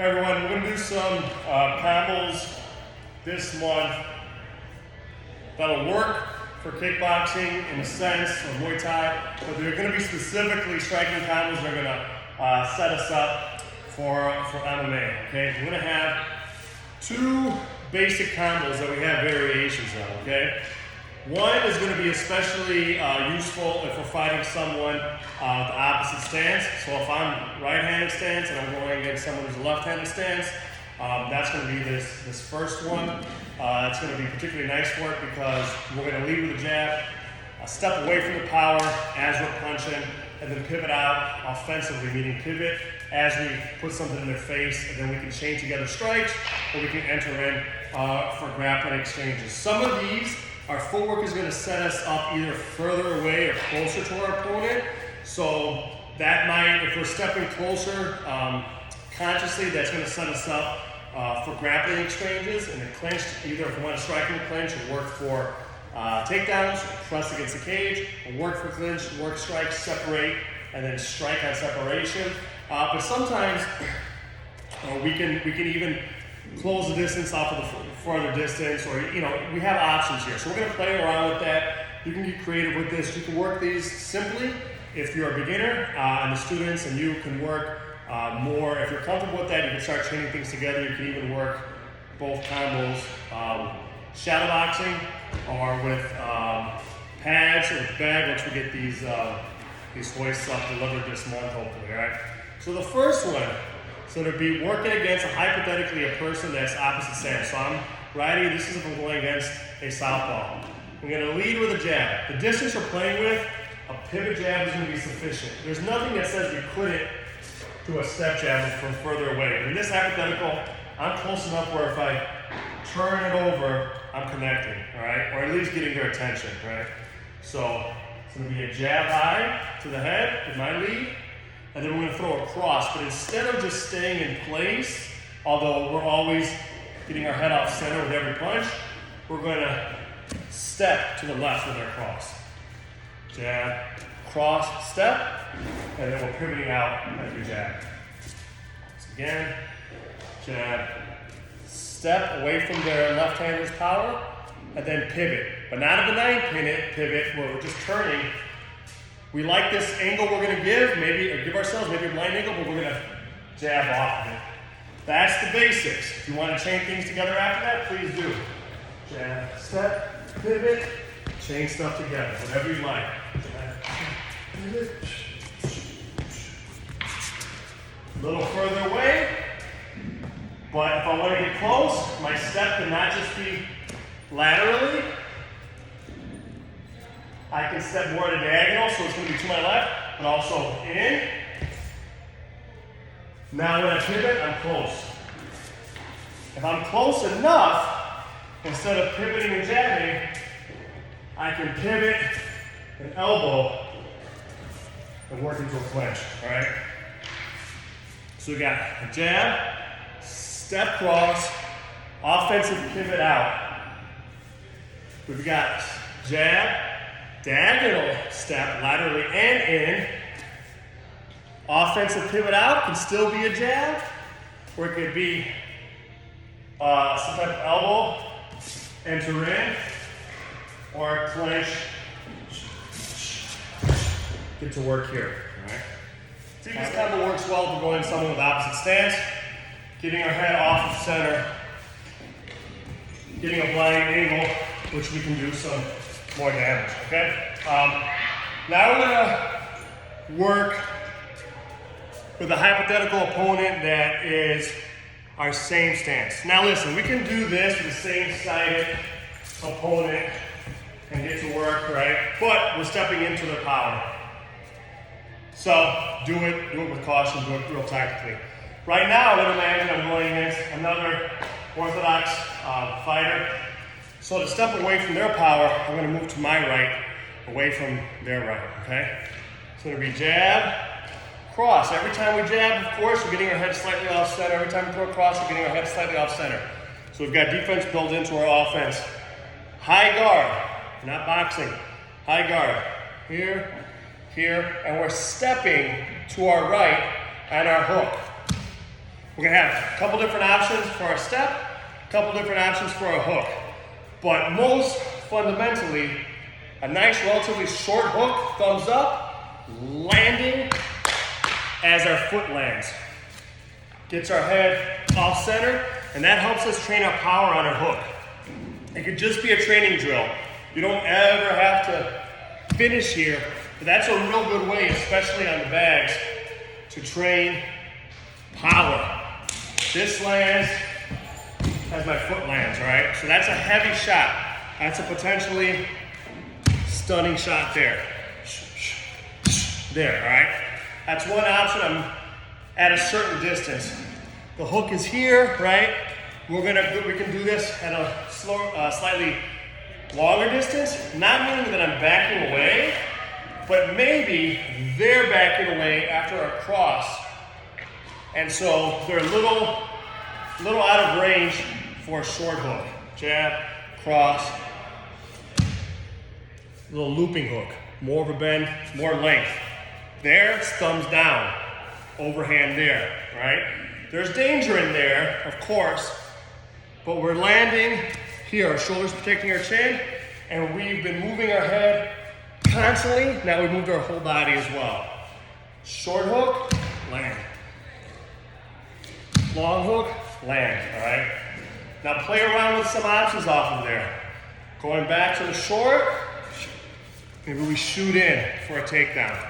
Hey everyone, we're going to do some combos this month that'll work for kickboxing in a sense, or Muay Thai, but they're going to be specifically striking combos that are going to set us up for MMA. Okay, we're going to have two basic combos that we have variations of. Okay, one is going to be especially useful if we're fighting someone with the opposite stance. So if I'm right-handed stance and I'm going against someone who's a left-handed stance, that's going to be this first one. It's going to be particularly nice for it because we're going to lead with a jab, step away from the power as we're punching, and then pivot out offensively, meaning pivot as we put something in their face, and then we can chain together strikes, or we can enter in for grappling exchanges. Some of these, our footwork is going to set us up either further away or closer to our opponent. So that might, if we're stepping closer consciously, that's going to set us up for grappling exchanges. And the clinch, either if we want to strike in the clinch or work for takedowns, press against the cage, or work for clinch, work strike, separate, and then strike on separation. But sometimes we can even close the distance off of the farther distance, or we have options here. So we're going to play around with that. You can get creative with this. You can work these simply if you're a beginner, and the students, and you can work more. If you're comfortable with that, you can start chaining things together. You can even work both combos, shadow boxing, or with pads, or with bag, once we get these hoists up delivered this month, hopefully. All right. So the first one. So to be working against hypothetically a person that's opposite stance. So I'm righty, this is if I'm going against a southpaw. I'm going to lead with a jab. The distance we're playing with, a pivot jab is going to be sufficient. There's nothing that says we couldn't do a step jab from further away. In this hypothetical, I'm close enough where if I turn it over, I'm connecting, all right? Or at least getting their attention, right? So it's going to be a jab high to the head with my lead. And then we're going to throw a cross, but instead of just staying in place, although we're always getting our head off center with every punch, we're going to step to the left with our cross. Jab, cross, step, and then we're pivoting out as we jab. So again, jab, step away from their left-hander's power, and then pivot. But not a benign pivot where we're just turning. We like this angle we're going to give, give ourselves maybe a blind angle, but we're going to jab off of it. That's the basics. If you want to chain things together after that, please do. Jab, step, pivot, chain stuff together, whatever you like. Jab, pivot. A little further away, but if I want to get close, my step cannot just be laterally. I can step more at a diagonal, so it's going to be to my left, but also in. Now when I pivot, I'm close. If I'm close enough, instead of pivoting and jabbing, I can pivot and elbow and work into a clinch, all right? So we got a jab, step cross, offensive pivot out. We've got jab, diagonal step laterally and in. Offensive pivot out can still be a jab, or it could be some type of elbow, enter in, or a clinch. Get to work here. All right. See, this combo works well if we're going someone with opposite stance, getting our head off of center, getting a blind angle, which we can do some more damage, okay? Now we're gonna work with a hypothetical opponent that is our same stance. Now listen, we can do this with the same-sided opponent and get to work, right? But we're stepping into their power. So do it with caution, do it real tactically. Right now, I'm gonna imagine I'm going against another orthodox fighter. So to step away from their power, I'm going to move to my right, away from their right, okay? It's going to be jab, cross. Every time we jab, of course, we're getting our head slightly off center. Every time we throw a cross, we're getting our head slightly off center. So we've got defense built into our offense. High guard, not boxing. High guard, here, here, and we're stepping to our right on our hook. We're gonna have a couple different options for our step, a couple different options for our hook. But most fundamentally, a nice relatively short hook, thumbs up, landing as our foot lands. Gets our head off center, and that helps us train our power on our hook. It could just be a training drill. You don't ever have to finish here, but that's a real good way, especially on the bags, to train power. This lands as my foot lands, all right? So that's a heavy shot. That's a potentially stunning shot there. There, all right? That's one option. I'm at a certain distance. The hook is here, right? We can do this at a slightly longer distance, not meaning that I'm backing away, but maybe they're backing away after a cross. And so they're a little out of range for a short hook. Jab, cross, little looping hook. More of a bend, more length. There, it's thumbs down, overhand there, right? There's danger in there, of course, but we're landing here, our shoulders protecting our chin, and we've been moving our head constantly. Now we moved our whole body as well. Short hook, land. Long hook, land, all right? Now play around with some options off of there. Going back to the short, maybe we shoot in for a takedown.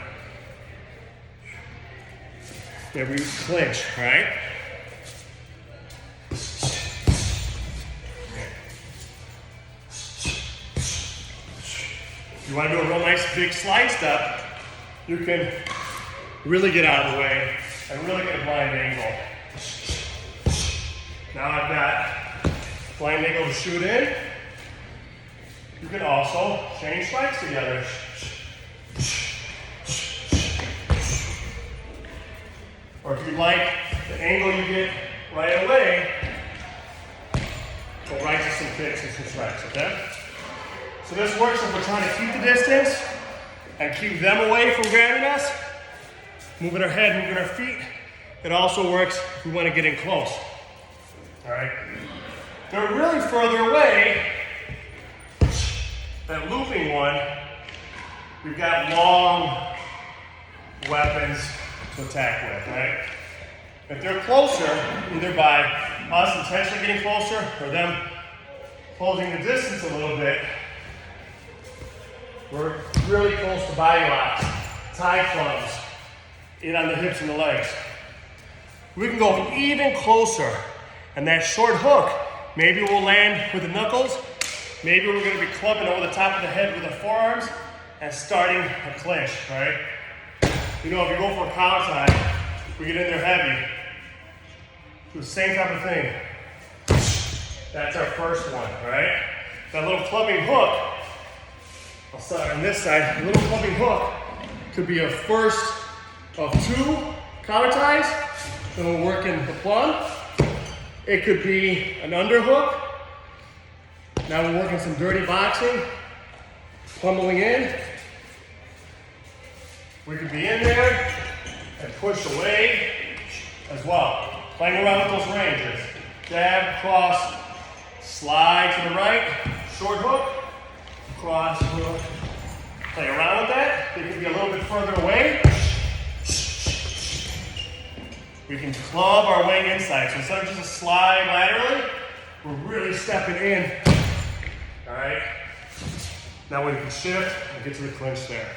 Maybe we clinch, all right? If you want to do a real nice big slide step, you can really get out of the way and really get a blind angle. Now I've got blind angle to shoot in. You can also chain strikes together. Or if you like the angle you get right away, go right to some kicks and some strikes, okay? So this works if we're trying to keep the distance and keep them away from grabbing us. Moving our head, moving our feet. It also works if we want to get in close. All right? They're really further away. That looping one, we've got long weapons to attack with, right? If they're closer, either by us intentionally getting closer or them closing the distance a little bit, we're really close to body locks, tie clubs, in on the hips and the legs. We can go even closer, and that short hook, maybe we'll land with the knuckles, maybe we're gonna be clubbing over the top of the head with the forearms and starting a clinch, right? You know, if you go for a collar tie, we get in there heavy, do the same type of thing. That's our first one, right? That little clubbing hook, I'll start on this side, a little clubbing hook could be a first of two collar ties, then we'll work in the plum. It could be an underhook. Now we're working some dirty boxing, pummeling in. We could be in there and push away as well. Playing around with those ranges. Jab, cross, slide to the right, short hook, cross, hook. Play around with that. They could be a little bit further away. We can club our wing inside. So instead of just a slide laterally, we're really stepping in. All right? Now we can shift and get to the clinch there.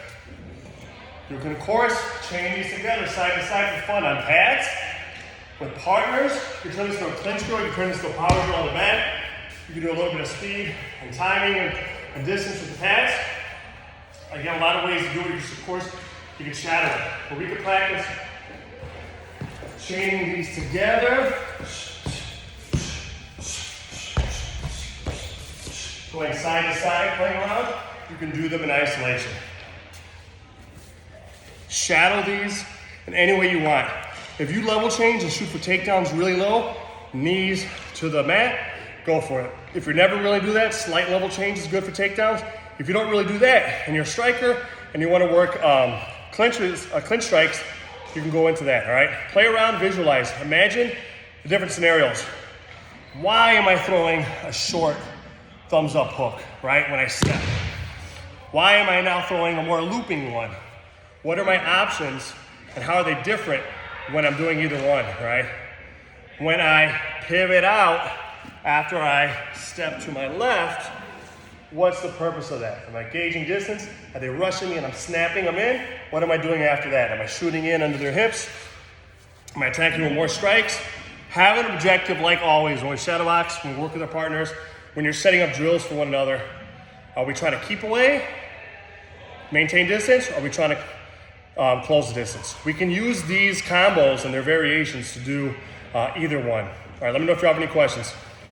You can, of course, chain these together side to side for fun on pads. With partners, you can turn this into a clinch drill, you can turn this into a power drill on the mat. You can do a little bit of speed and timing and distance with the pads. Again, a lot of ways to do it. Of course, you can shadow it. But we can practice chaining these together. Going side to side, playing around. You can do them in isolation. Shadow these in any way you want. If you level change and shoot for takedowns really low, knees to the mat, go for it. If you never really do that, slight level change is good for takedowns. If you don't really do that and you're a striker and you want to work clinch strikes, you can go into that, all right? Play around, visualize. Imagine the different scenarios. Why am I throwing a short thumbs up hook, right, when I step? Why am I now throwing a more looping one? What are my options and how are they different when I'm doing either one, right? When I pivot out after I step to my left, what's the purpose of that? Am I gauging distance? Are they rushing me and I'm snapping them in? What am I doing after that? Am I shooting in under their hips? Am I attacking with more strikes? Have an objective like always when we shadow box, when we work with our partners, when you're setting up drills for one another. Are we trying to keep away, maintain distance, or are we trying to close the distance? We can use these combos and their variations to do either one. All right, let me know if you have any questions.